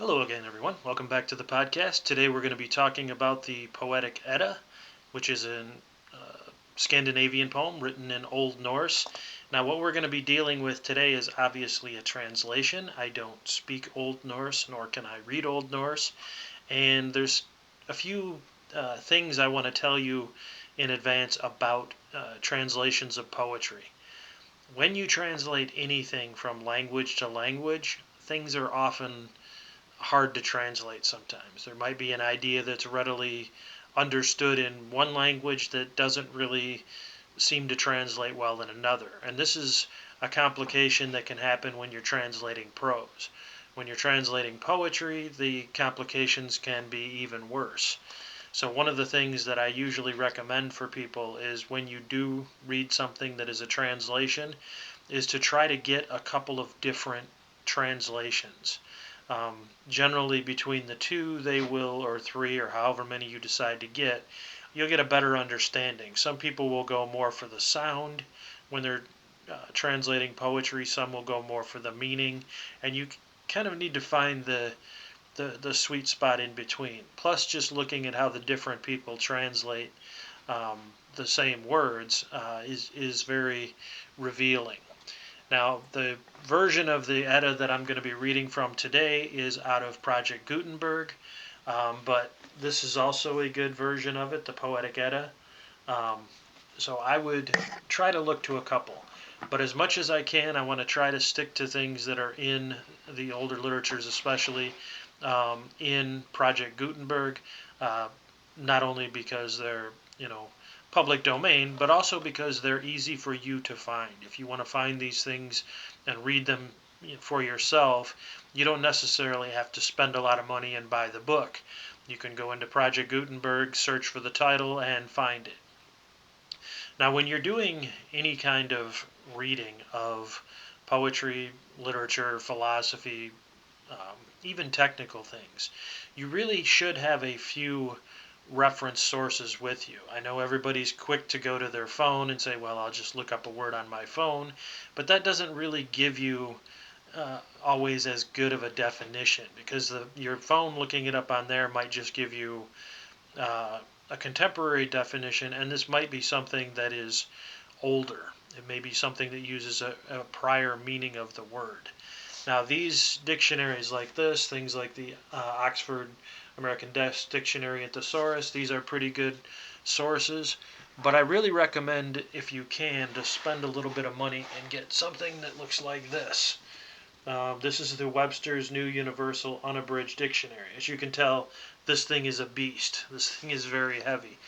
Hello again, everyone. Welcome back to the podcast. Today we're going to be talking about the Poetic Edda, which is a Scandinavian poem written in Old Norse. Now, what we're going to be dealing with today is obviously a translation. I don't speak Old Norse, nor can I read Old Norse, and there's a few things I want to tell you in advance about translations of poetry. When you translate anything from language to language, things are often hard to translate sometimes. There might be an idea that's readily understood in one language that doesn't really seem to translate well in another. And this is a complication that can happen when you're translating prose. When you're translating poetry, the complications can be even worse. So one of the things that I usually recommend for people is when you do read something that is a translation, is to try to get a couple of different translations. Generally, between the two, they will, or three, or however many you decide to get, you'll get a better understanding. Some people will go more for the sound when they're translating poetry, some will go more for the meaning, and you kind of need to find the sweet spot in between. Plus, just looking at how the different people translate the same words is very revealing. Now, the version of the Edda that I'm going to be reading from today is out of Project Gutenberg, but this is also a good version of it, the Poetic Edda. So I would try to look to a couple. But as much as I can, I want to try to stick to things that are in the older literatures, especially in Project Gutenberg, uh, not only because they're, public domain, but also because they're easy for you to find. If you want to find these things and read them for yourself, you don't necessarily have to spend a lot of money and buy the book. You can go into Project Gutenberg, search for the title, and find it. Now, when you're doing any kind of reading of poetry, literature, philosophy, even technical things, you really should have a few reference sources with you. I know everybody's quick to go to their phone and say, well, I'll just look up a word on my phone, but that doesn't really give you always as good of a definition, because your phone looking it up on there might just give you a contemporary definition, and this might be something that is older. It may be something that uses a prior meaning of the word. Now, these dictionaries like this, things like the Oxford American Dictionary and Thesaurus, these are pretty good sources. But I really recommend, if you can, to spend a little bit of money and get something that looks like this. This is the Webster's New Universal Unabridged Dictionary. As you can tell, this thing is a beast. This thing is very heavy.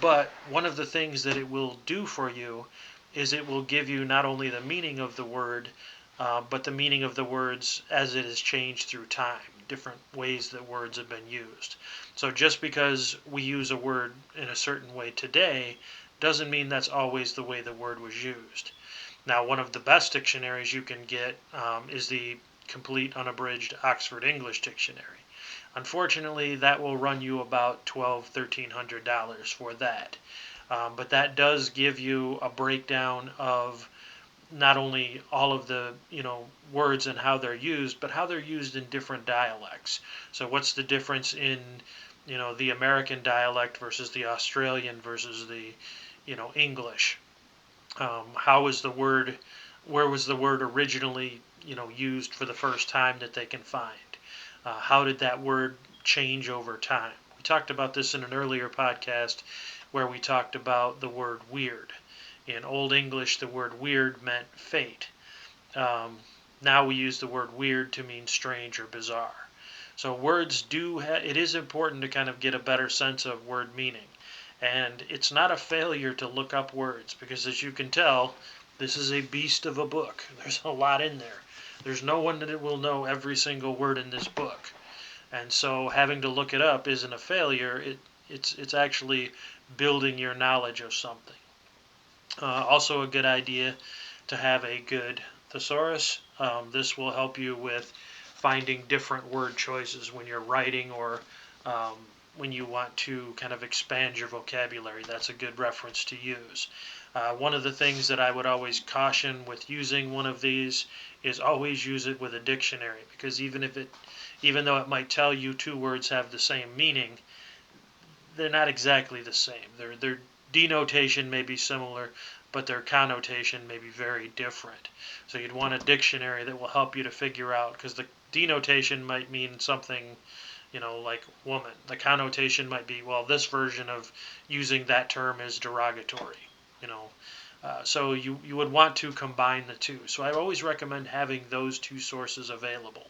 But one of the things that it will do for you is it will give you not only the meaning of the word, but the meaning of the words as it has changed through time, different ways that words have been used. So just because we use a word in a certain way today doesn't mean that's always the way the word was used. Now, one of the best dictionaries you can get is the complete unabridged Oxford English Dictionary. Unfortunately, that will run you about $1,200-$1,300 for that. But that does give you a breakdown of not only all of the words and how they're used, but how they're used in different dialects. So what's the difference in the American dialect versus the Australian versus the English? How was the word? Where was the word originally used for the first time that they can find? How did that word change over time? We talked about this in an earlier podcast where we talked about the word weird. In Old English, the word weird meant fate. Now we use the word weird to mean strange or bizarre. So words it is important to kind of get a better sense of word meaning. And it's not a failure to look up words, because as you can tell, this is a beast of a book. There's a lot in there. There's no one that will know every single word in this book. And so having to look it up isn't a failure. It's actually building your knowledge of something. Also a good idea to have a good thesaurus. This will help you with finding different word choices when you're writing, or when you want to kind of expand your vocabulary. That's a good reference to use. One of the things that I would always caution with using one of these is always use it with a dictionary, because even though it might tell you two words have the same meaning, they're not exactly the same. Their denotation may be similar, but their connotation may be very different. So you'd want a dictionary that will help you to figure out, because the denotation might mean something, like woman. The connotation might be, well, this version of using that term is derogatory, you know. So you would want to combine the two. So I always recommend having those two sources available.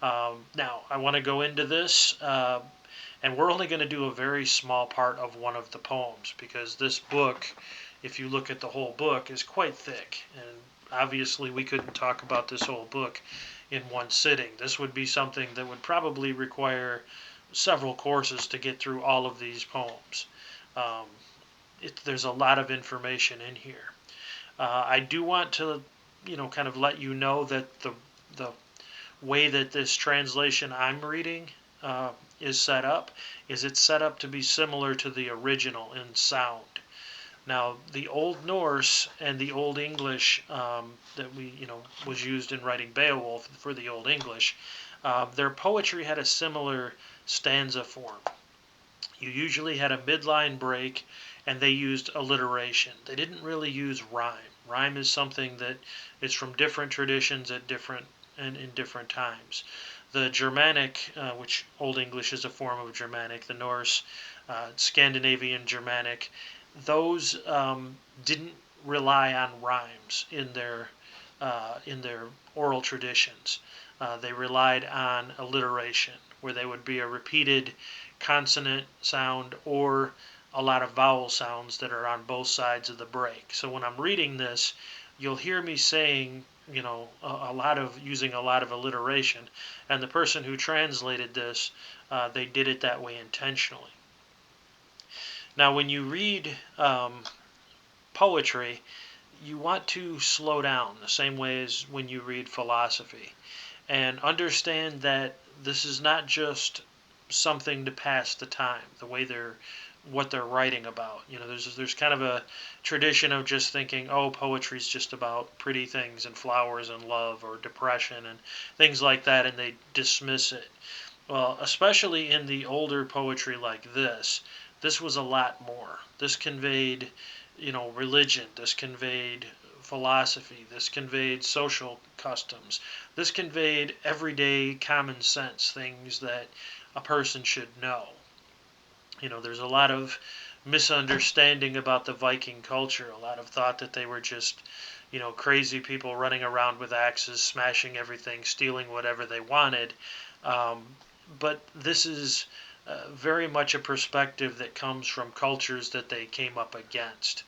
Now, I want to go into this, and we're only going to do a very small part of one of the poems, because this book, if you look at the whole book, is quite thick. And obviously we couldn't talk about this whole book in one sitting. This would be something that would probably require several courses to get through all of these poems. Um, there's a lot of information in here. I do want to, kind of let you know that the way that this translation I'm reading is set up is it's set up to be similar to the original in sound. Now, the Old Norse and the Old English that was used in writing Beowulf for the Old English, their poetry had a similar stanza form. You usually had a midline break, and they used alliteration. They didn't really use rhyme. Rhyme is something that is from different traditions in different times. The Germanic, which Old English is a form of Germanic, the Norse, Scandinavian Germanic, those didn't rely on rhymes in their oral traditions. They relied on alliteration, where they would be a repeated consonant sound or a lot of vowel sounds that are on both sides of the break. So when I'm reading this, you'll hear me saying, a lot of using a lot of alliteration, and the person who translated this, they did it that way intentionally. Now, when you read poetry, you want to slow down the same way as when you read philosophy, and understand that this is not just something to pass the time, what they're writing about. There's kind of a tradition of just thinking, oh, poetry's just about pretty things and flowers and love or depression and things like that, and they dismiss it. Well, especially in the older poetry like this was a lot more. This conveyed, religion. This conveyed philosophy. This conveyed social customs. This conveyed everyday common sense, things that a person should know. There's a lot of misunderstanding about the Viking culture, a lot of thought that they were just, crazy people running around with axes, smashing everything, stealing whatever they wanted. But this is very much a perspective that comes from cultures that they came up against.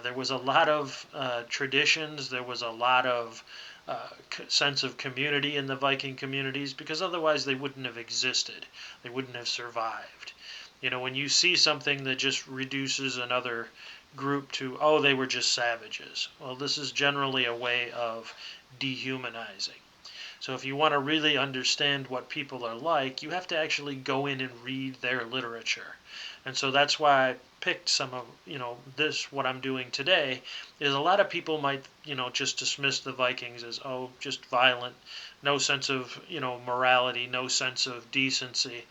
There was a lot of traditions, there was a lot of sense of community in the Viking communities, because otherwise they wouldn't have existed. They wouldn't have survived. When you see something that just reduces another group to, oh, they were just savages. Well, this is generally a way of dehumanizing. So if you want to really understand what people are like, you have to actually go in and read their literature. And so that's why I picked some of, what I'm doing today is a lot of people might, just dismiss the Vikings as, oh, just violent, no sense of, morality, no sense of decency.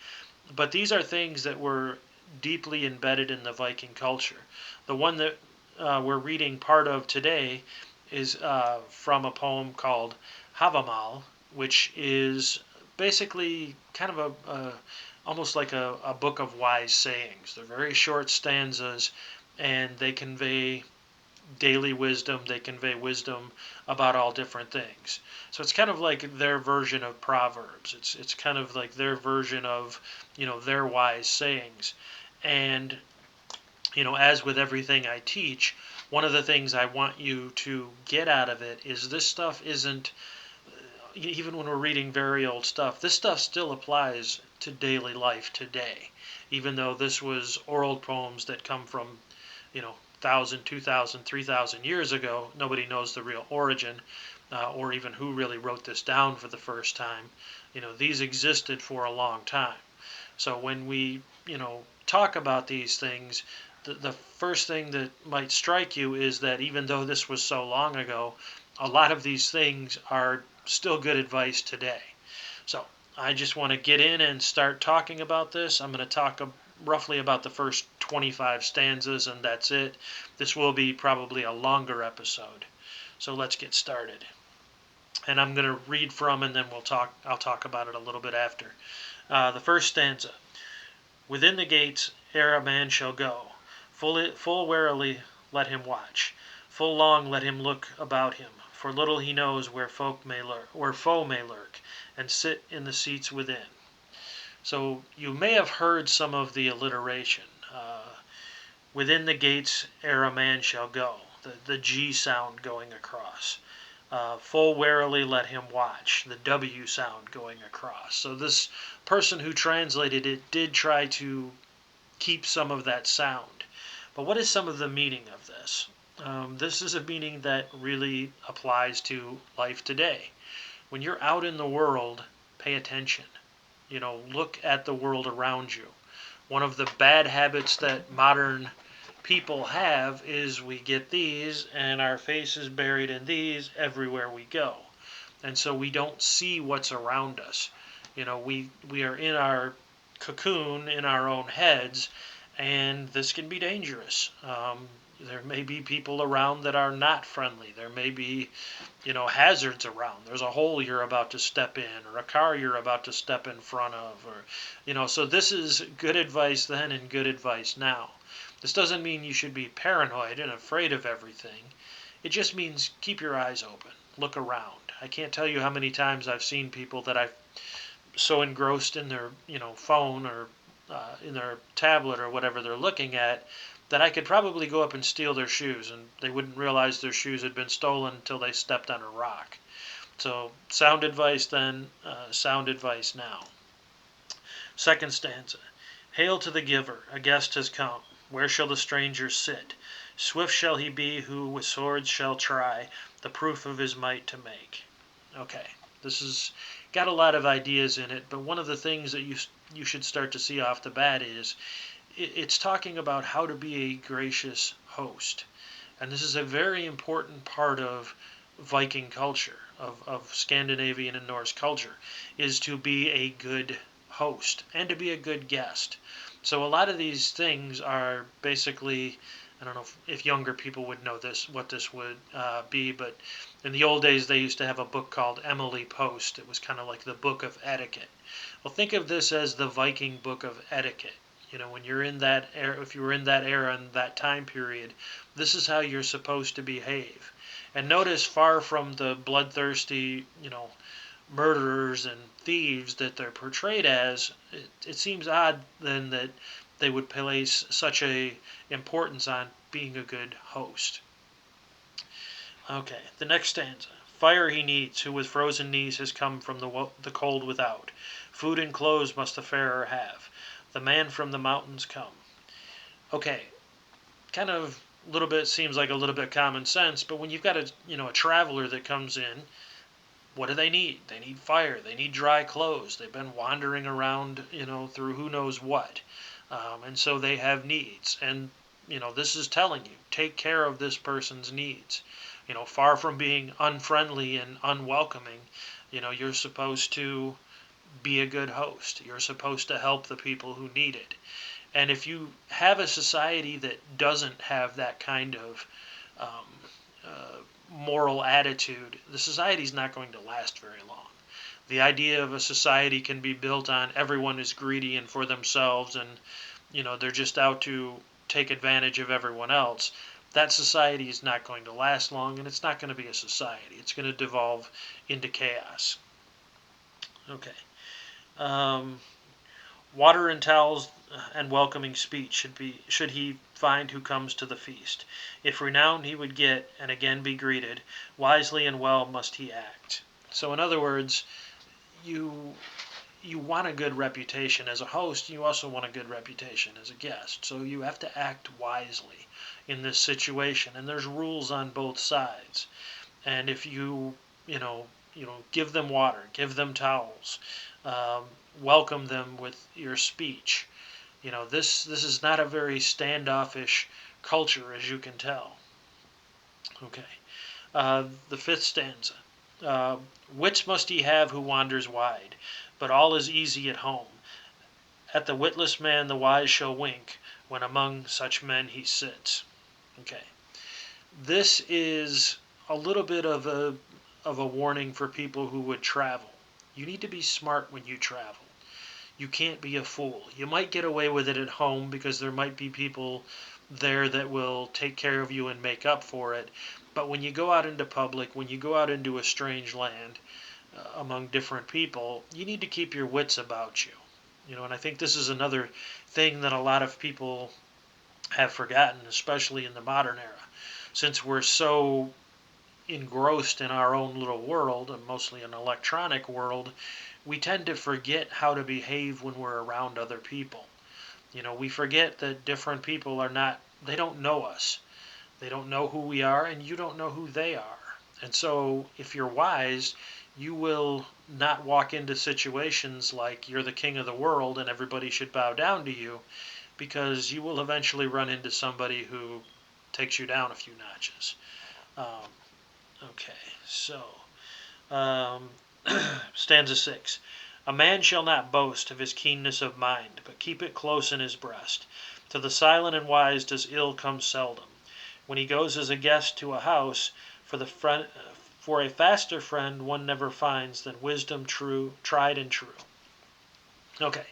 But these are things that were deeply embedded in the Viking culture. The one that we're reading part of today is from a poem called Hovamol, which is basically kind of almost like a book of wise sayings. They're very short stanzas, and they convey daily wisdom. They convey wisdom about all different things. So it's kind of like their version of Proverbs. It's kind of like their version of, their wise sayings. And, as with everything I teach, one of the things I want you to get out of it is this stuff isn't, even when we're reading very old stuff, this stuff still applies to daily life today. Even though this was oral poems that come from, 1,000, 2,000, 3,000 years ago, nobody knows the real origin or even who really wrote this down for the first time. These existed for a long time. So when we, talk about these things, the first thing that might strike you is that even though this was so long ago, a lot of these things are still good advice today. So I just want to get in and start talking about this. I'm going to talk roughly about the first 25 stanzas, and that's it. This will be probably a longer episode. So let's get started. And I'm going to read from, and then I'll talk about it a little bit after. The first stanza. Within the gates ere a man shall go, full warily let him watch, full long let him look about him, for little he knows where foe may lurk, and sit in the seats within. So you may have heard some of the alliteration. Within the gates ere a man shall go, the G sound going across. Full warily let him watch, the W sound going across. So this person who translated it did try to keep some of that sound. But what is some of the meaning of this? This is a meaning that really applies to life today. When you're out in the world, pay attention. Look at the world around you. One of the bad habits that modern people have is we get these and our face is buried in these everywhere we go. And so we don't see what's around us. We are in our cocoon in our own heads, and this can be dangerous. There may be people around that are not friendly. There may be, hazards around. There's a hole you're about to step in, or a car you're about to step in front of, or, so this is good advice then and good advice now. This doesn't mean you should be paranoid and afraid of everything. It just means keep your eyes open. Look around. I can't tell you how many times I've seen people that I've so engrossed in their, phone or in their tablet or whatever they're looking at that I could probably go up and steal their shoes, and they wouldn't realize their shoes had been stolen until they stepped on a rock. So sound advice then, sound advice now. Second stanza. Hail to the giver, a guest has come. Where shall the stranger sit? Swift shall he be who with swords shall try the proof of his might to make. Okay, this has got a lot of ideas in it, but one of the things that you should start to see off the bat is it's talking about how to be a gracious host. And this is a very important part of Viking culture, of Scandinavian and Norse culture, is to be a good host and to be a good guest. So a lot of these things are basically, I don't know if younger people would know what this would be, but in the old days they used to have a book called Emily Post. It was kind of like the book of etiquette. Well, think of this as the Viking book of etiquette. When you're in that era, if you were in that era and that time period, this is how you're supposed to behave. And notice, far from the bloodthirsty, murderers and thieves that they're portrayed as, it seems odd then that they would place such a importance on being a good host. Okay, the next stanza. Fire he needs, who with frozen knees has come from the cold without. Food and clothes must the farer have. The man from the mountains come. Okay, kind of a little bit seems like a little bit common sense, but when you've got a traveler that comes in, what do they need? They need fire. They need dry clothes. They've been wandering around, through who knows what. And so they have needs. And, this is telling you, take care of this person's needs. Far from being unfriendly and unwelcoming, you're supposed to be a good host. You're supposed to help the people who need it. And if you have a society that doesn't have that kind of moral attitude, the society's not going to last very long. The idea of a society can be built on everyone is greedy and for themselves, and they're just out to take advantage of everyone else. That society is not going to last long, and it's not going to be a society. It's going to devolve into chaos. Okay. Water and towels and welcoming speech should he find who comes to the feast. If renown he would get, and again be greeted, wisely and well must he act. So in other words, you want a good reputation as a host, you also want a good reputation as a guest. So you have to act wisely in this situation, and there's rules on both sides. And if you give them water, give them towels, welcome them with your speech. This is not a very standoffish culture, as you can tell. Okay. The fifth stanza. Uh, Wits must he have who wanders wide, but all is easy at home. At the witless man the wise shall wink when among such men he sits. Okay. This is a little bit of a warning for people who would travel. You need to be smart when you travel. You can't be a fool. You might get away with it at home because there might be people there that will take care of you and make up for it. But when you go out into public, when you go out into a strange land among different people, you need to keep your wits about you. And I think this is another thing that a lot of people have forgotten, especially in the modern era, since we're so engrossed in our own little world, and mostly an electronic world, we tend to forget how to behave when we're around other people. We forget that different people they don't know us. They don't know who we are, and you don't know who they are. And so, if you're wise, you will not walk into situations like you're the king of the world and everybody should bow down to you, because you will eventually run into somebody who takes you down a few notches. Um, okay, so um, stanza 6. A man shall not boast of his keenness of mind, but keep it close in his breast. To the silent and wise does ill come seldom. When he goes as a guest to a house, for a faster friend one never finds than wisdom true, tried and true. Okay,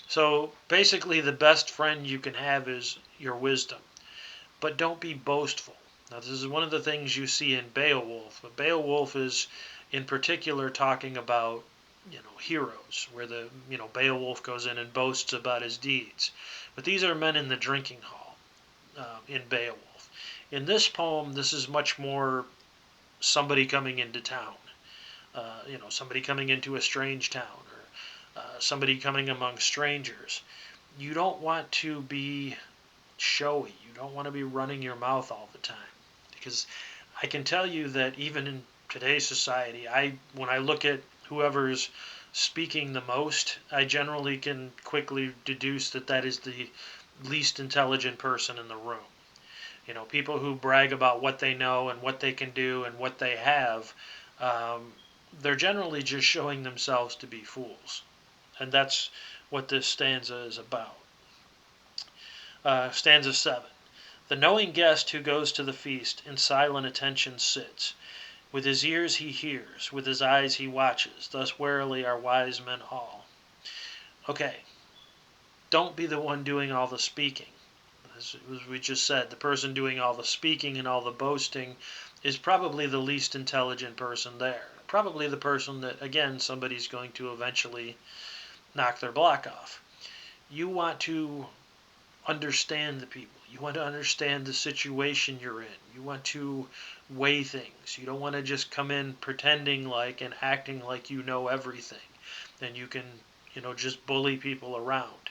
so basically the best friend you can have is your wisdom, but don't be boastful. Now this is one of the things you see in Beowulf. But Beowulf is in particular talking about heroes, where Beowulf goes in and boasts about his deeds. But these are men in the drinking hall in Beowulf. In this poem, this is much more somebody coming into town. Somebody coming into a strange town, or somebody coming among strangers. You don't want to be showy. You don't want to be running your mouth all the time, because I can tell you that even in today's society, when I look at whoever's speaking the most, I generally can quickly deduce that is the least intelligent person in the room. People who brag about what they know and what they can do and what they have, they're generally just showing themselves to be fools. And that's what this stanza is about. Stanza 7. The knowing guest who goes to the feast in silent attention sits. With his ears he hears, with his eyes he watches. Thus warily are wise men all. Okay, don't be the one doing all the speaking. As we just said, the person doing all the speaking and all the boasting is probably the least intelligent person there. Probably the person that, again, somebody's going to eventually knock their block off. You want to understand the people. You want to understand the situation you're in. You want to weigh things. You don't want to just come in pretending like and acting like you know everything. And you can, just bully people around.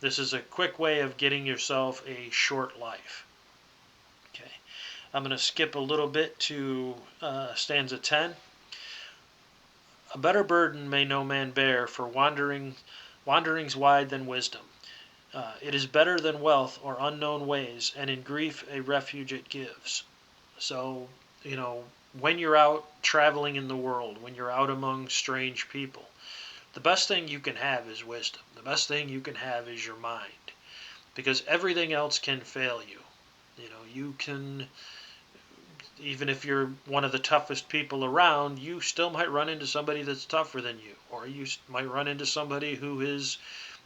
This is a quick way of getting yourself a short life. Okay, I'm going to skip a little bit to stanza 10. A better burden may no man bear, for wanderings wide than wisdom. It is better than wealth or unknown ways, and in grief a refuge it gives. So, when you're out traveling in the world, when you're out among strange people, the best thing you can have is wisdom. The best thing you can have is your mind, because everything else can fail you. You can, even if you're one of the toughest people around, you still might run into somebody that's tougher than you, or you might run into somebody who is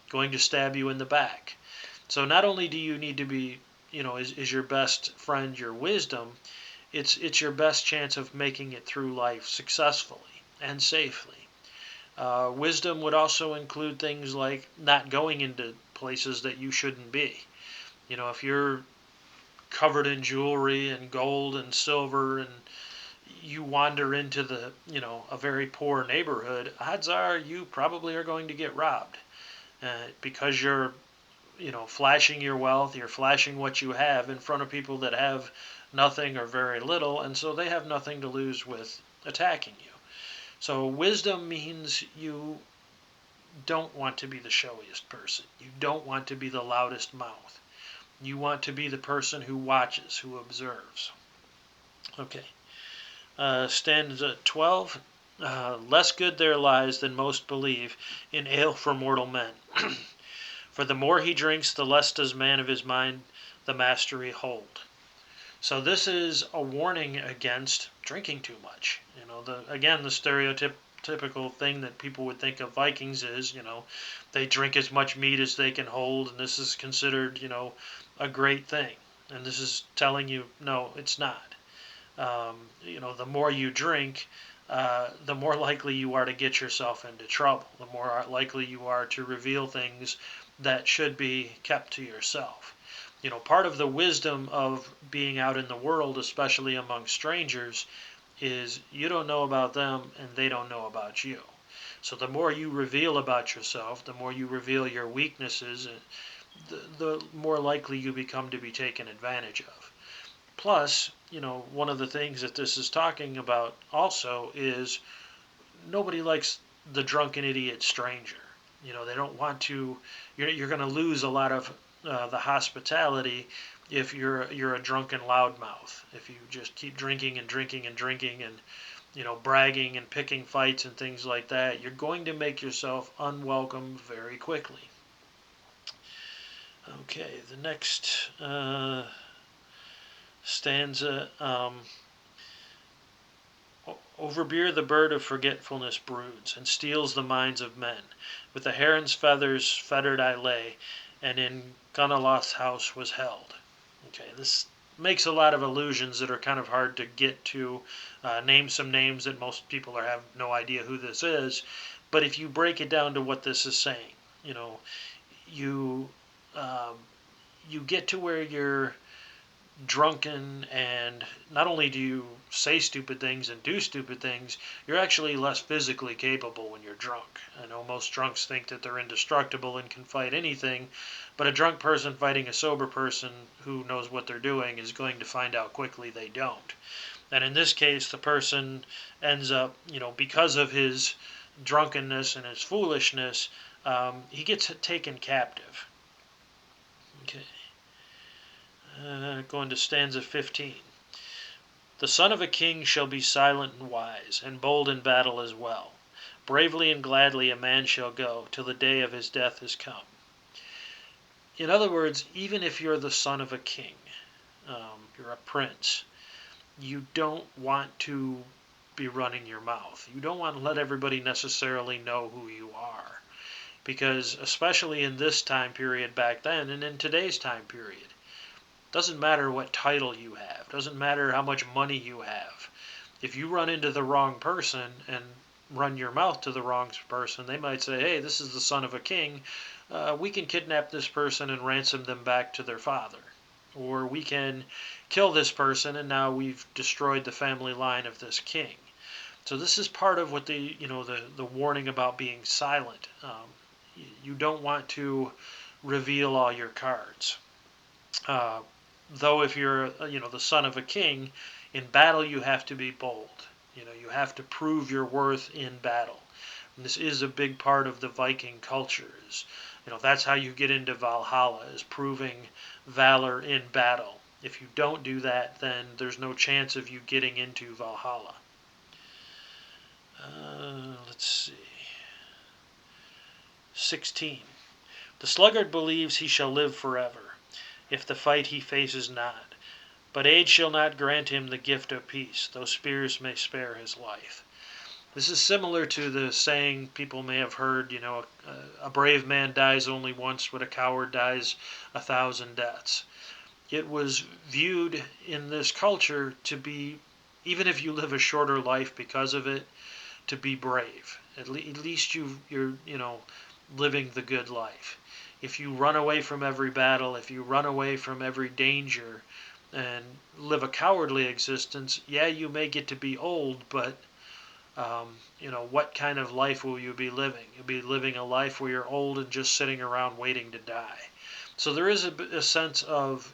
going to stab you in the back. So not only do you need to be, is your best friend your wisdom, it's your best chance of making it through life successfully and safely. Wisdom would also include things like not going into places that you shouldn't be. If you're covered in jewelry and gold and silver and you wander into a very poor neighborhood, odds are you probably are going to get robbed. Because you're, flashing your wealth, you're flashing what you have in front of people that have nothing or very little, and so they have nothing to lose with attacking you. So wisdom means you don't want to be the showiest person. You don't want to be the loudest mouth. You want to be the person who watches, who observes. Okay. Stanza 12. Less good there lies than most believe in ale for mortal men. For the more he drinks, the less does man of his mind the mastery hold. So this is a warning against drinking too much. The stereotypical thing that people would think of Vikings is, they drink as much meat as they can hold, and this is considered, a great thing. And this is telling you, no, it's not. The more you drink, the more likely you are to get yourself into trouble. The more likely you are to reveal things that should be kept to yourself. Part of the wisdom of being out in the world, especially among strangers, is you don't know about them and they don't know about you. So the more you reveal about yourself, the more you reveal your weaknesses, the more likely you become to be taken advantage of. Plus, one of the things that this is talking about also is nobody likes the drunken idiot stranger. They don't want to. You're going to lose a lot of the hospitality if you're a drunken loudmouth. If you just keep drinking and drinking and drinking and bragging and picking fights and things like that, you're going to make yourself unwelcome very quickly. Okay, the next stanza. Over beer the bird of forgetfulness broods, and steals the minds of men. With the heron's feathers fettered I lay, and in Gunnaloth's house was held. Okay, this makes a lot of allusions that are kind of hard to get to. Name some names that most people have no idea who this is. But if you break it down to what this is saying, you you get to where you're drunken, and not only do you say stupid things and do stupid things, you're actually less physically capable when you're drunk. I know most drunks think that they're indestructible and can fight anything, but a drunk person fighting a sober person who knows what they're doing is going to find out quickly they don't. And in this case, the person ends up, because of his drunkenness and his foolishness, he gets taken captive. Okay. Going to stanza 15. The son of a king shall be silent and wise, and bold in battle as well. Bravely and gladly a man shall go, till the day of his death is come. In other words, even if you're the son of a king, you're a prince, you don't want to be running your mouth. You don't want to let everybody necessarily know who you are. Because especially in this time period back then, and in today's time period, doesn't matter what title you have. Doesn't matter how much money you have. If you run into the wrong person and run your mouth to the wrong person, they might say, hey, this is the son of a king. We can kidnap this person and ransom them back to their father. Or we can kill this person and now we've destroyed the family line of this king. So this is part of what the warning about being silent. You don't want to reveal all your cards. Though if you're, the son of a king, in battle you have to be bold. You have to prove your worth in battle. And this is a big part of the Viking culture. That's how you get into Valhalla, is proving valor in battle. If you don't do that, then there's no chance of you getting into Valhalla. Let's see. 16. The sluggard believes he shall live forever, if the fight he faces not. But age shall not grant him the gift of peace, though spears may spare his life. This is similar to the saying people may have heard, a brave man dies only once, but a coward dies 1,000 deaths. It was viewed in this culture to be, even if you live a shorter life because of it, to be brave. At least you're living the good life. If you run away from every battle, if you run away from every danger and live a cowardly existence, yeah, you may get to be old, but what kind of life will you be living? You'll be living a life where you're old and just sitting around waiting to die. So there is a sense of,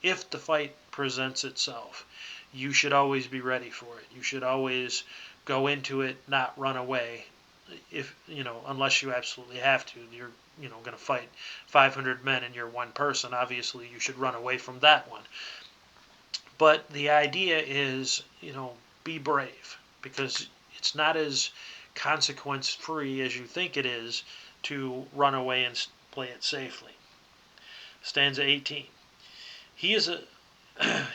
if the fight presents itself, you should always be ready for it. You should always go into it, not run away, if unless you absolutely have to. You're going to fight 500 men and you're one person. Obviously, you should run away from that one. But the idea is, be brave, because it's not as consequence free as you think it is to run away and play it safely. Stanza 18. He is a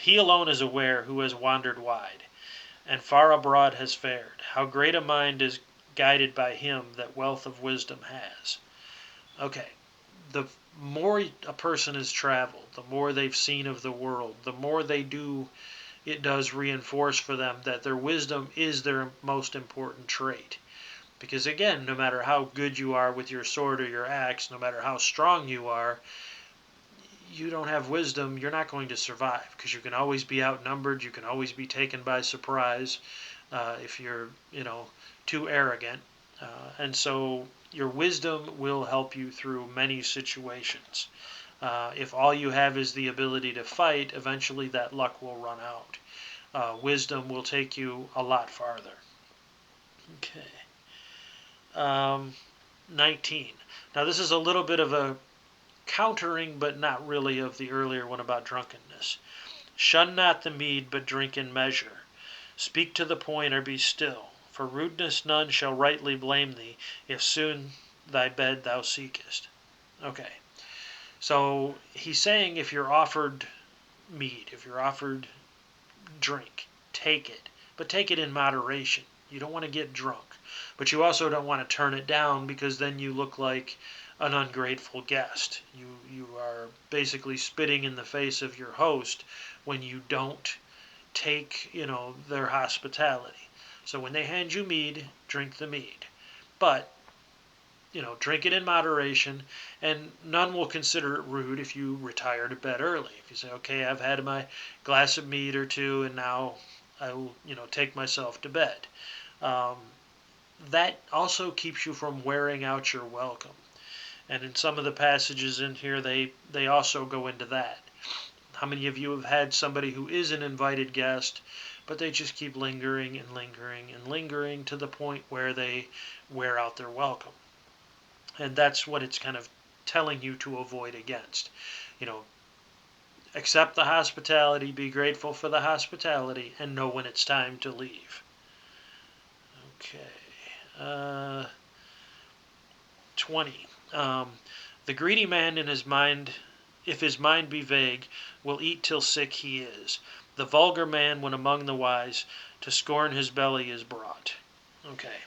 he alone is aware who has wandered wide, and far abroad has fared. How great a mind is guided by him that wealth of wisdom has. Okay, the more a person has traveled, the more they've seen of the world, the more it does reinforce for them that their wisdom is their most important trait. Because again, no matter how good you are with your sword or your axe, no matter how strong you are, you don't have wisdom, you're not going to survive, because you can always be outnumbered, you can always be taken by surprise if you're, too arrogant. And so your wisdom will help you through many situations. If all you have is the ability to fight, eventually that luck will run out. Wisdom will take you a lot farther. Okay. 19. Now this is a little bit of a countering, but not really, of the earlier one about drunkenness. Shun not the mead, but drink in measure. Speak to the point, or be still. For rudeness none shall rightly blame thee, if soon thy bed thou seekest. Okay. So he's saying if you're offered mead, if you're offered drink, take it. But take it in moderation. You don't want to get drunk. But you also don't want to turn it down, because then you look like an ungrateful guest. You are basically spitting in the face of your host when you don't take, their hospitality. So when they hand you mead, drink the mead. But, drink it in moderation, and none will consider it rude if you retire to bed early. If you say, okay, I've had my glass of mead or two, and now I will, take myself to bed. That also keeps you from wearing out your welcome. And in some of the passages in here, they also go into that. How many of you have had somebody who is an invited guest, but they just keep lingering and lingering and lingering to the point where they wear out their welcome? And that's what it's kind of telling you to avoid against. Accept the hospitality, be grateful for the hospitality, and know when it's time to leave. Okay. 20. The greedy man in his mind, if his mind be vague, will eat till sick he is. The vulgar man, when among the wise, to scorn his belly is brought. Okay.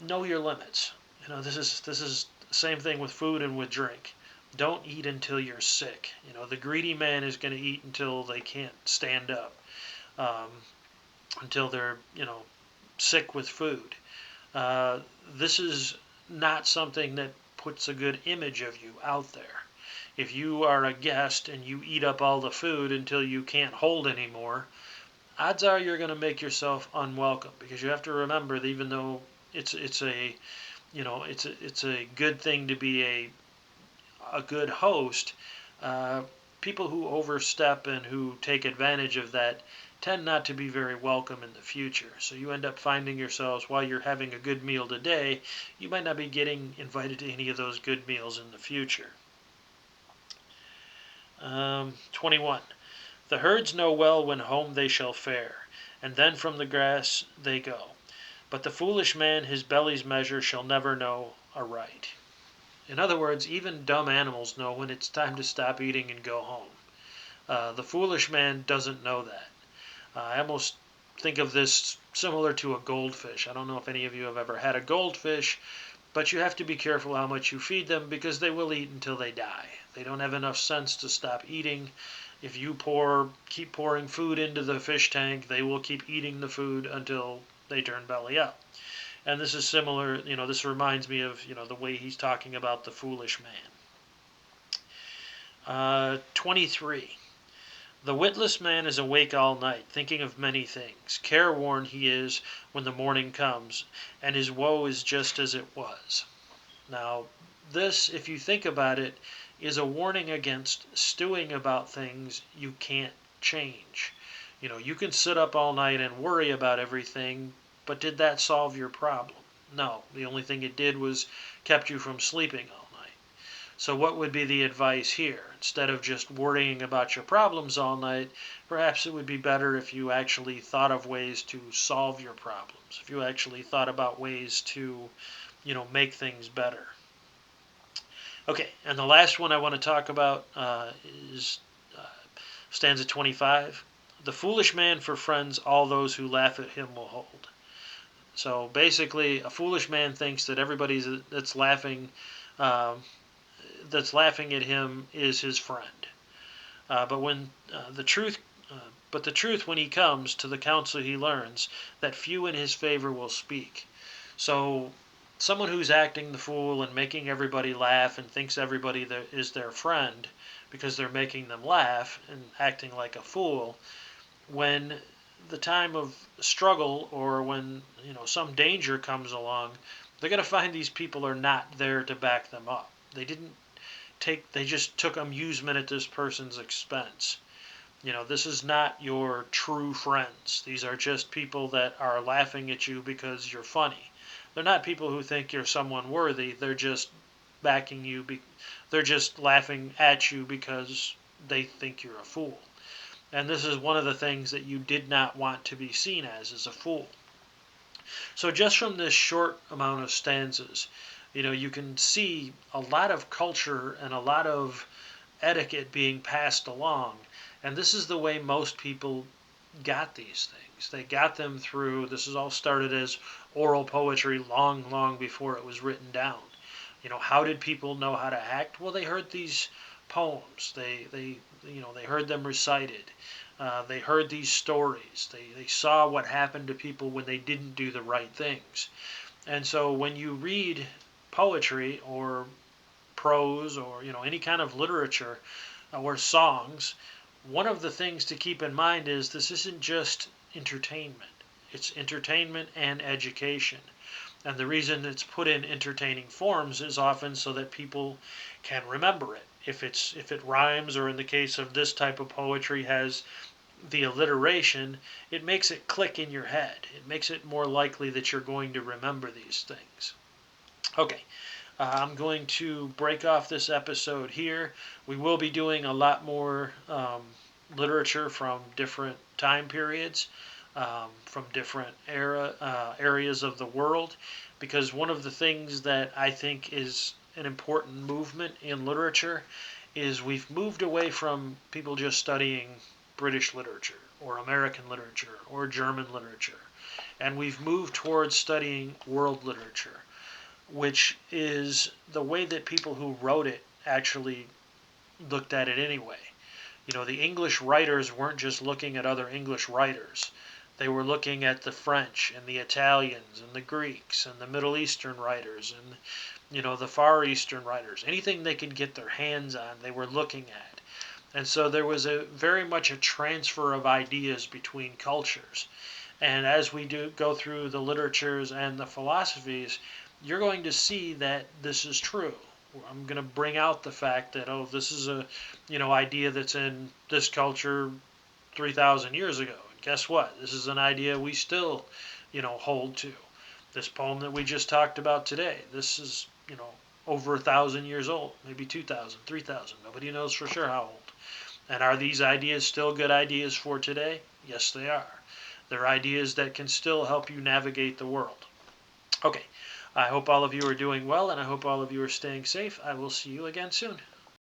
Know your limits. This is the same thing with food and with drink. Don't eat until you're sick. The greedy man is going to eat until they can't stand up, until they're, sick with food. This is not something that puts a good image of you out there. If you are a guest and you eat up all the food until you can't hold anymore, odds are you're going to make yourself unwelcome, because you have to remember that even though it's a good thing to be a good host, people who overstep and who take advantage of that tend not to be very welcome in the future. So you end up finding yourselves, while you're having a good meal today, you might not be getting invited to any of those good meals in the future. 21. The herds know well when home they shall fare, and then from the grass they go. But the foolish man his belly's measure shall never know aright. In other words, even dumb animals know when it's time to stop eating and go home. The foolish man doesn't know that. I almost think of this similar to a goldfish. I don't know if any of you have ever had a goldfish, but you have to be careful how much you feed them, because they will eat until they die. They don't have enough sense to stop eating. If you keep pouring food into the fish tank, they will keep eating the food until they turn belly up. And this is similar, this reminds me of, the way he's talking about the foolish man. 23. The witless man is awake all night, thinking of many things. Careworn he is when the morning comes, and his woe is just as it was. Now, this, if you think about it, is a warning against stewing about things you can't change. You can sit up all night and worry about everything, But did that solve your problem? No. The only thing it did was kept you from sleeping all night. So what would be the advice here? Instead of just worrying about your problems all night, perhaps it would be better if you actually thought of ways to solve your problems. If you actually thought about ways to, make things better. Okay, and the last one I want to talk about is uh, stanza 25. The foolish man for friends, all those who laugh at him will hold. So basically, a foolish man thinks that everybody uh, that's laughing at him is his friend. But when the truth, but the truth, when he comes to the council, he learns that few in his favor will speak. So, someone who's acting the fool and making everybody laugh and thinks everybody is their friend because they're making them laugh and acting like a fool, when the time of struggle or when some danger comes along, they're going to find these people are not there to back them up. They just took amusement at this person's expense. This is not your true friends. These are just people that are laughing at you because you're funny. They're not people who think you're someone worthy. They're just backing you. They're just laughing at you because they think you're a fool. And this is one of the things that you did not want to be seen as a fool. So just from this short amount of stanzas, you can see a lot of culture and a lot of etiquette being passed along. And this is the way most people got these things. They got them through, this is all started as oral poetry long, long before it was written down. How did people know how to act? Well, they heard these poems. They heard them recited. They heard these stories. They saw what happened to people when they didn't do the right things. And so when you read poetry or prose or any kind of literature or songs, one of the things to keep in mind is this isn't just entertainment. It's entertainment and education. And the reason it's put in entertaining forms is often so that people can remember it. If it rhymes, or in the case of this type of poetry has the alliteration, it makes it click in your head. It makes it more likely that you're going to remember these things. Okay, I'm going to break off this episode here. We will be doing a lot more literature from different time periods, from different areas of the world, because one of the things that I think is an important movement in literature is we've moved away from people just studying British literature or American literature or German literature, and we've moved towards studying world literature, which is the way that people who wrote it actually looked at it anyway. The English writers weren't just looking at other English writers. They were looking at the French and the Italians and the Greeks and the Middle Eastern writers and, the Far Eastern writers. Anything they could get their hands on, they were looking at. And so there was very much a transfer of ideas between cultures. And as we go through the literatures and the philosophies, you're going to see that this is true. I'm going to bring out the fact that, this is a, idea that's in this culture 3,000 years ago. And guess what? This is an idea we still, hold to. This poem that we just talked about today, this is, over 1,000 years old, maybe 2,000, 3,000. Nobody knows for sure how old. And are these ideas still good ideas for today? Yes, they are. They're ideas that can still help you navigate the world. Okay, I hope all of you are doing well, and I hope all of you are staying safe. I will see you again soon.